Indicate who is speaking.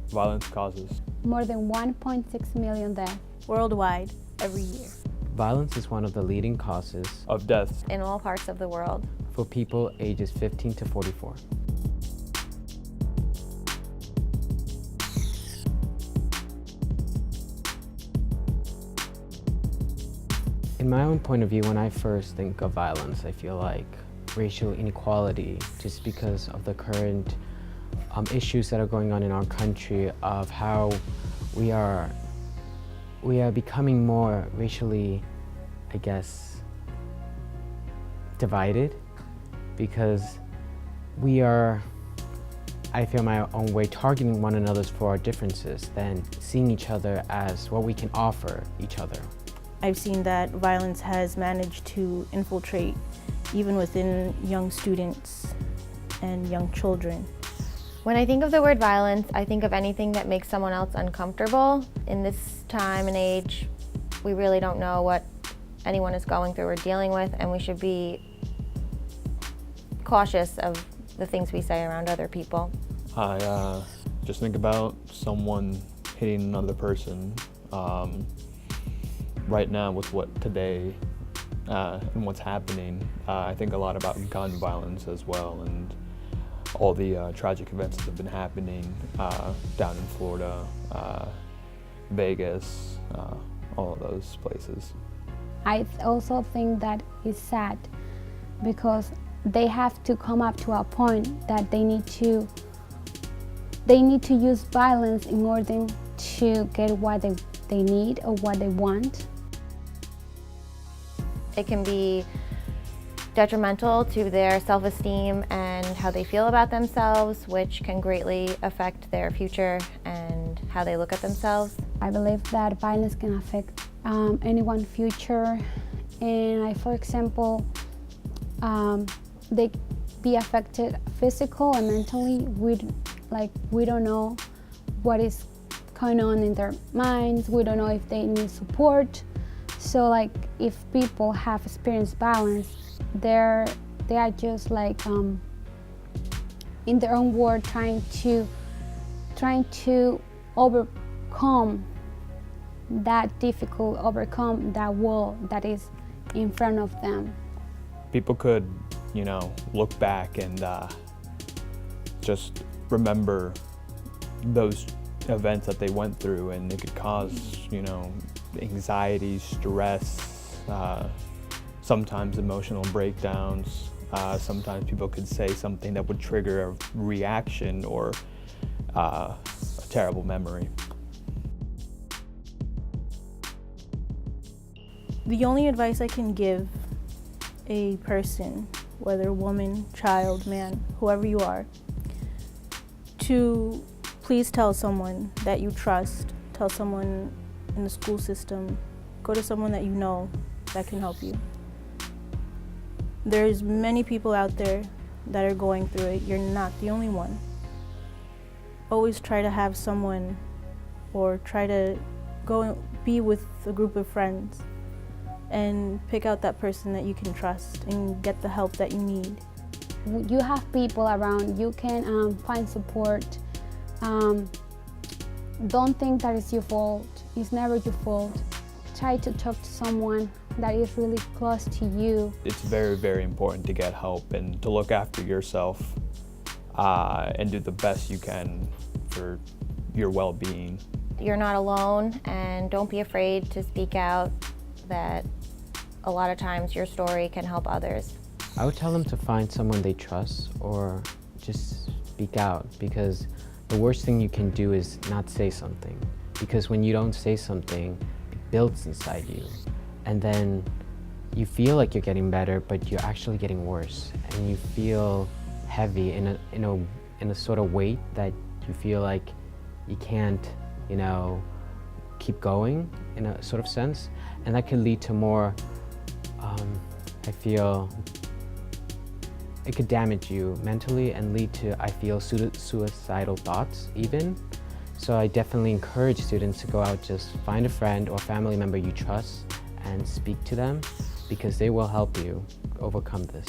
Speaker 1: violence causes
Speaker 2: more than 1.6 million deaths
Speaker 3: worldwide every year.
Speaker 4: Violence is one of the leading causes
Speaker 1: of death
Speaker 5: in all parts of the world
Speaker 4: for people ages 15 to 44. In my own point of view, when I first think of violence, I feel like racial inequality, just because of the current issues that are going on in our country, of how we are becoming more racially, I guess, divided, because we are, I feel my own way, targeting one another for our differences than seeing each other as what we can offer each other.
Speaker 3: I've seen that violence has managed to infiltrate even within young students and young children.
Speaker 5: When I think of the word violence, I think of anything that makes someone else uncomfortable. In this time and age, we really don't know what anyone is going through or dealing with, and we should be cautious of the things we say around other people.
Speaker 1: I just think about someone hitting another person. Right now with what today and what's happening, I think a lot about gun violence as well, and all the tragic events that have been happening down in Florida, Vegas, all of those places.
Speaker 2: I also think that it's sad because they have to come up to a point that they need to use violence in order to get what they need or what they want.
Speaker 5: It can be detrimental to their self-esteem and how they feel about themselves, which can greatly affect their future and how they look at themselves.
Speaker 2: I believe that violence can affect anyone's future, and for example, they be affected physically and mentally. We don't know what is going on in their minds. We don't know if they need support. So if people have experienced violence, they are just in their own world trying to overcome that wall that is in front of them.
Speaker 1: People could, look back and just remember those events that they went through, and it could cause, anxiety, stress, sometimes emotional breakdowns. Sometimes people could say something that would trigger a reaction or a terrible memory.
Speaker 3: The only advice I can give a person, whether woman, child, man, whoever you are, to please tell someone that you trust, tell someone in the school system, go to someone that you know that can help you. There's many people out there that are going through it. You're not the only one. Always try to have someone, or try to go and be with a group of friends and pick out that person that you can trust and get the help that you need.
Speaker 2: You have people around, you can find support. Don't think that it's your fault. It's never your fault. Try to talk to someone that is really close to you.
Speaker 1: It's very, very important to get help and to look after yourself and do the best you can for your well-being.
Speaker 5: You're not alone, and don't be afraid to speak out, that a lot of times your story can help others.
Speaker 4: I would tell them to find someone they trust, or just speak out, because the worst thing you can do is not say something. Because when you don't say something, it builds inside you. And then you feel like you're getting better, but you're actually getting worse. And you feel heavy in a sort of weight that you feel like you can't, keep going in a sort of sense. And that can lead to more, I feel, it could damage you mentally and lead to, I feel, suicidal thoughts even. So I definitely encourage students to go out, just find a friend or family member you trust and speak to them, because they will help you overcome this.